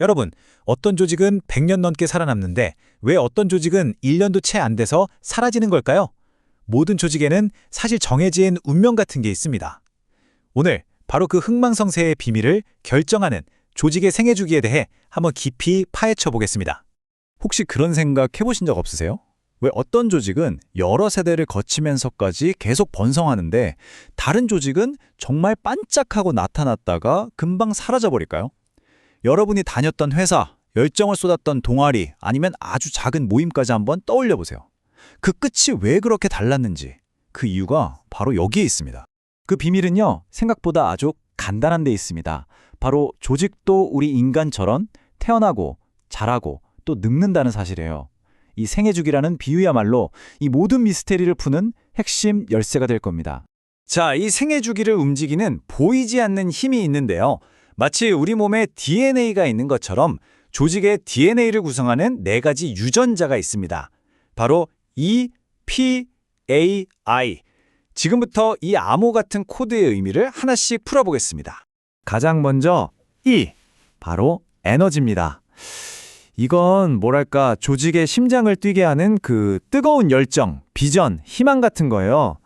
여러분, 어떤 조직은 100년 넘게 살아남는데 왜 어떤 조직은 1년도 채 안 돼서 사라지는 걸까요? 모든 조직에는 사실 정해진 운명 같은 게 있습니다. 오늘 바로 그 흥망성쇠의 비밀을 결정하는 조직의 생애 주기에 대해 한번 깊이 파헤쳐 보겠습니다. 혹시 그런 생각 해보신 적 없으세요? 왜 어떤 조직은 여러 세대를 거치면서까지 계속 번성하는데 다른 조직은 정말 반짝하고 나타났다가 금방 사라져버릴까요? 여러분이 다녔던 회사, 열정을 쏟았던 동아리 아니면 아주 작은 모임까지 한번 떠올려 보세요. 그 끝이 왜 그렇게 달랐는지 그 이유가 바로 여기에 있습니다. 그 비밀은요, 생각보다 아주 간단한 데 있습니다. 바로 조직도 우리 인간처럼 태어나고 자라고 또 늙는다는 사실이에요. 이 생애주기라는 비유야말로 이 모든 미스테리를 푸는 핵심 열쇠가 될 겁니다. 자, 이 생애주기를 움직이는 보이지 않는 힘이 있는데요. 마치 우리 몸에 DNA가 있는 것처럼 조직의 DNA를 구성하는 4가지 유전자가 있습니다. 바로 E, P, A, I. 지금부터 이 암호 같은 코드의 의미를 하나씩 풀어보겠습니다. 가장 먼저 E, 바로 에너지입니다. 이건 뭐랄까 조직의 심장을 뛰게 하는 그 뜨거운 열정, 비전, 희망 같은 거예요.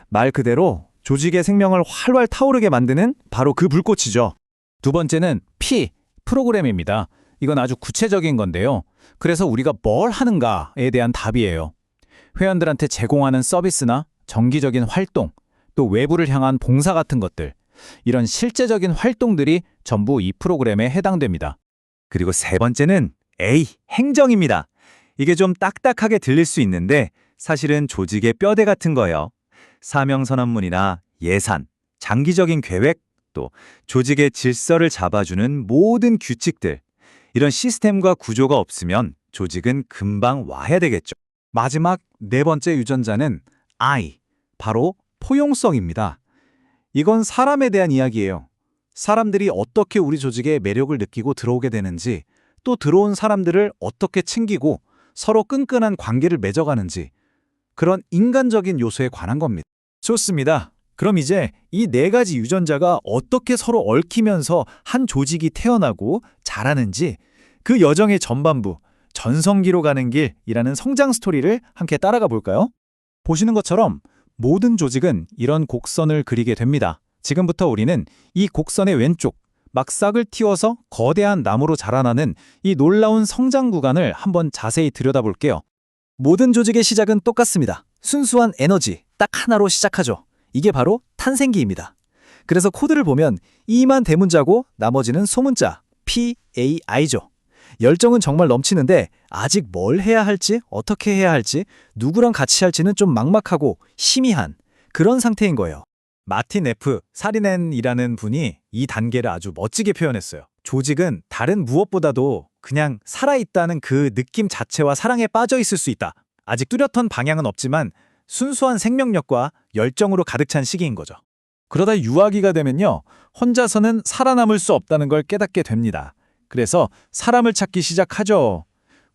말 그대로 조직의 생명을 활활 타오르게 만드는 바로 그 불꽃이죠. 두 번째는 P, 프로그램입니다. 이건 아주 구체적인 건데요. 그래서 우리가 뭘 하는가에 대한 답이에요. 회원들한테 제공하는 서비스나 정기적인 활동, 또 외부를 향한 봉사 같은 것들, 이런 실제적인 활동들이 전부 이 프로그램에 해당됩니다. 그리고 세 번째는 A, 행정입니다. 이게 좀 딱딱하게 들릴 수 있는데 사실은 조직의 뼈대 같은 거예요. 사명선언문이나 예산, 장기적인 계획, 또 조직의 질서를 잡아주는 모든 규칙들, 이런 시스템과 구조가 없으면 조직은 금방 와해되겠죠. 마지막 네 번째 유전자는 I, 바로 포용성입니다. 이건 사람에 대한 이야기예요. 사람들이 어떻게 우리 조직의 매력을 느끼고 들어오게 되는지, 또 들어온 사람들을 어떻게 챙기고 서로 끈끈한 관계를 맺어가는지, 그런 인간적인 요소에 관한 겁니다. 좋습니다. 그럼 이제 이 4가지 유전자가 어떻게 서로 얽히면서 한 조직이 태어나고 자라는지 그 여정의 전반부, 전성기로 가는 길이라는 성장 스토리를 함께 따라가 볼까요? 보시는 것처럼 모든 조직은 이런 곡선을 그리게 됩니다. 지금부터 우리는 이 곡선의 왼쪽, 막 싹을 틔워서 거대한 나무로 자라나는 이 놀라운 성장 구간을 한번 자세히 들여다볼게요. 모든 조직의 시작은 똑같습니다. 순수한 에너지, 딱 하나로 시작하죠. 이게 바로 탄생기입니다. 그래서 코드를 보면 E만 대문자고 나머지는 소문자, P, A, I죠. 열정은 정말 넘치는데 아직 뭘 해야 할지, 어떻게 해야 할지, 누구랑 같이 할지는 좀 막막하고 희미한 그런 상태인 거예요. 마틴 F. 사리넨이라는 분이 이 단계를 아주 멋지게 표현했어요. 조직은 다른 무엇보다도 그냥 살아있다는 그 느낌 자체와 사랑에 빠져 있을 수 있다. 아직 뚜렷한 방향은 없지만 순수한 생명력과 열정으로 가득 찬 시기인 거죠. 그러다 유아기가 되면요, 혼자서는 살아남을 수 없다는 걸 깨닫게 됩니다. 그래서 사람을 찾기 시작하죠.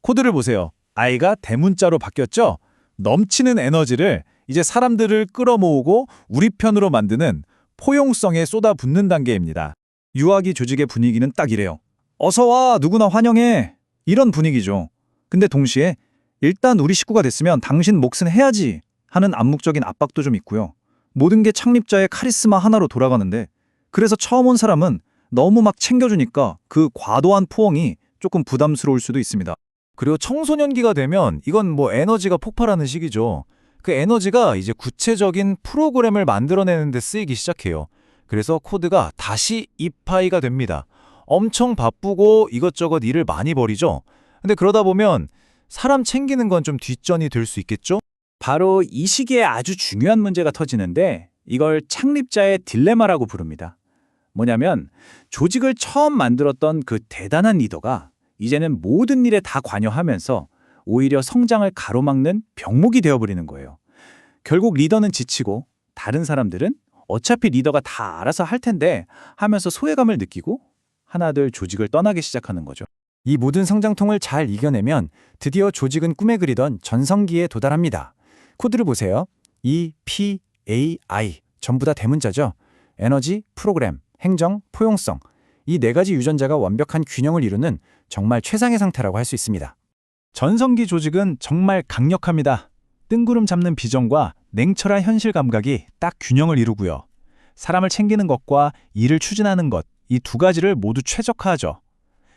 코드를 보세요. I가 대문자로 바뀌었죠? 넘치는 에너지를 이제 사람들을 끌어모으고 우리 편으로 만드는 포용성에 쏟아붓는 단계입니다. 유아기 조직의 분위기는 딱 이래요. 어서 와, 누구나 환영해. 이런 분위기죠. 근데 동시에 일단 우리 식구가 됐으면 당신 몫은 해야지 하는 암묵적인 압박도 좀 있고요. 모든 게 창립자의 카리스마 하나로 돌아가는데, 그래서 처음 온 사람은 너무 막 챙겨주니까 그 과도한 포옹이 조금 부담스러울 수도 있습니다. 그리고 청소년기가 되면 이건 뭐 에너지가 폭발하는 시기죠. 그 에너지가 이제 구체적인 프로그램을 만들어내는 데 쓰이기 시작해요. 그래서 코드가 다시 이파이가 됩니다. 엄청 바쁘고 이것저것 일을 많이 벌이죠. 근데 그러다 보면 사람 챙기는 건 좀 뒷전이 될 수 있겠죠? 바로 이 시기에 아주 중요한 문제가 터지는데 이걸 창립자의 딜레마라고 부릅니다. 뭐냐면 조직을 처음 만들었던 그 대단한 리더가 이제는 모든 일에 다 관여하면서 오히려 성장을 가로막는 병목이 되어버리는 거예요. 결국 리더는 지치고 다른 사람들은 어차피 리더가 다 알아서 할 텐데 하면서 소외감을 느끼고 하나둘 조직을 떠나기 시작하는 거죠. 이 모든 성장통을 잘 이겨내면 드디어 조직은 꿈에 그리던 전성기에 도달합니다. 코드를 보세요. E, P, A, I 전부 다 대문자죠. 에너지, 프로그램, 행정, 포용성. 이 네 가지 유전자가 완벽한 균형을 이루는 정말 최상의 상태라고 할 수 있습니다. 전성기 조직은 정말 강력합니다. 뜬구름 잡는 비전과 냉철한 현실 감각이 딱 균형을 이루고요. 사람을 챙기는 것과 일을 추진하는 것, 이 두 가지를 모두 최적화하죠.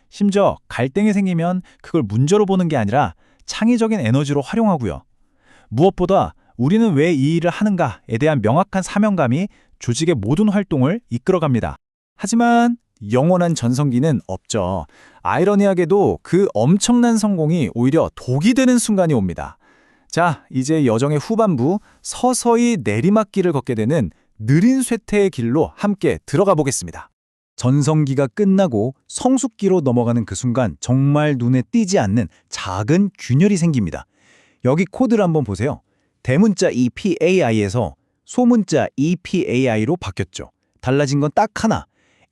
심지어 갈등이 생기면 그걸 문제로 보는 게 아니라 창의적인 에너지로 활용하고요. 무엇보다 우리는 왜 이 일을 하는가에 대한 명확한 사명감이 조직의 모든 활동을 이끌어갑니다. 하지만 영원한 전성기는 없죠. 아이러니하게도 그 엄청난 성공이 오히려 독이 되는 순간이 옵니다. 자, 이제 여정의 후반부 서서히 내리막길을 걷게 되는 느린 쇠퇴의 길로 함께 들어가 보겠습니다. 전성기가 끝나고 성숙기로 넘어가는 그 순간 정말 눈에 띄지 않는 작은 균열이 생깁니다. 여기 코드를 한번 보세요. 대문자 EPAI에서 소문자 EPAI로 바뀌었죠. 달라진 건 딱 하나.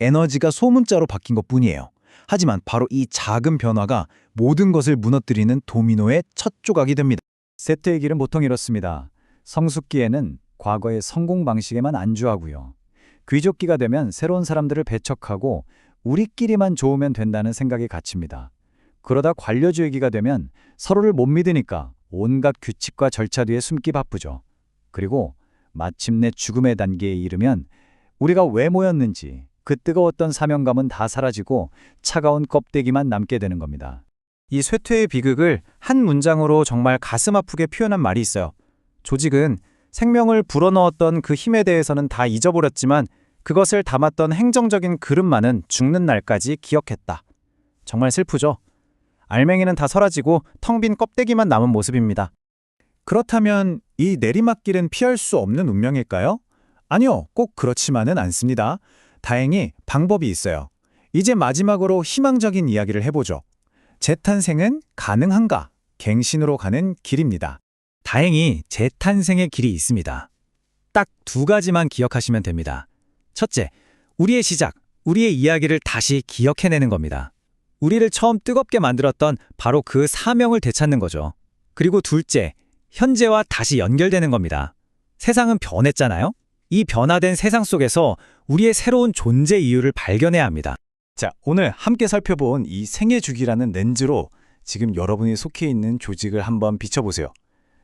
에너지가 소문자로 바뀐 것뿐이에요. 하지만 바로 이 작은 변화가 모든 것을 무너뜨리는 도미노의 첫 조각이 됩니다. 세트의 길은 보통 이렇습니다. 성숙기에는 과거의 성공 방식에만 안주하고요. 귀족기가 되면 새로운 사람들을 배척하고 우리끼리만 좋으면 된다는 생각이 갇힙니다. 그러다 관료주의기가 되면 서로를 못 믿으니까 온갖 규칙과 절차 뒤에 숨기 바쁘죠. 그리고 마침내 죽음의 단계에 이르면 우리가 왜 모였는지 그 뜨거웠던 사명감은 다 사라지고 차가운 껍데기만 남게 되는 겁니다. 이 쇠퇴의 비극을 한 문장으로 정말 가슴 아프게 표현한 말이 있어요. 조직은 생명을 불어넣었던 그 힘에 대해서는 다 잊어버렸지만 그것을 담았던 행정적인 그릇만은 죽는 날까지 기억했다. 정말 슬프죠? 알맹이는 다 사라지고 텅 빈 껍데기만 남은 모습입니다. 그렇다면 이 내리막길은 피할 수 없는 운명일까요? 아니요, 꼭 그렇지만은 않습니다. 다행히 방법이 있어요. 이제 마지막으로 희망적인 이야기를 해보죠. 재탄생은 가능한가? 갱신으로 가는 길입니다. 다행히 재탄생의 길이 있습니다. 딱 두 가지만 기억하시면 됩니다. 첫째, 우리의 시작, 우리의 이야기를 다시 기억해내는 겁니다. 우리를 처음 뜨겁게 만들었던 바로 그 사명을 되찾는 거죠. 그리고 둘째, 현재와 다시 연결되는 겁니다. 세상은 변했잖아요? 이 변화된 세상 속에서 우리의 새로운 존재 이유를 발견해야 합니다. 자, 오늘 함께 살펴본 이 생애 주기라는 렌즈로 지금 여러분이 속해 있는 조직을 한번 비춰보세요.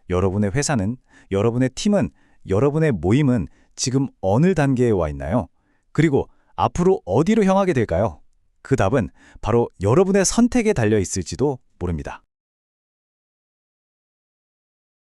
여러분의 회사는, 여러분의 팀은, 여러분의 모임은 지금 어느 단계에 와 있나요? 그리고 앞으로 어디로 향하게 될까요? 그 답은 바로 여러분의 선택에 달려 있을지도 모릅니다.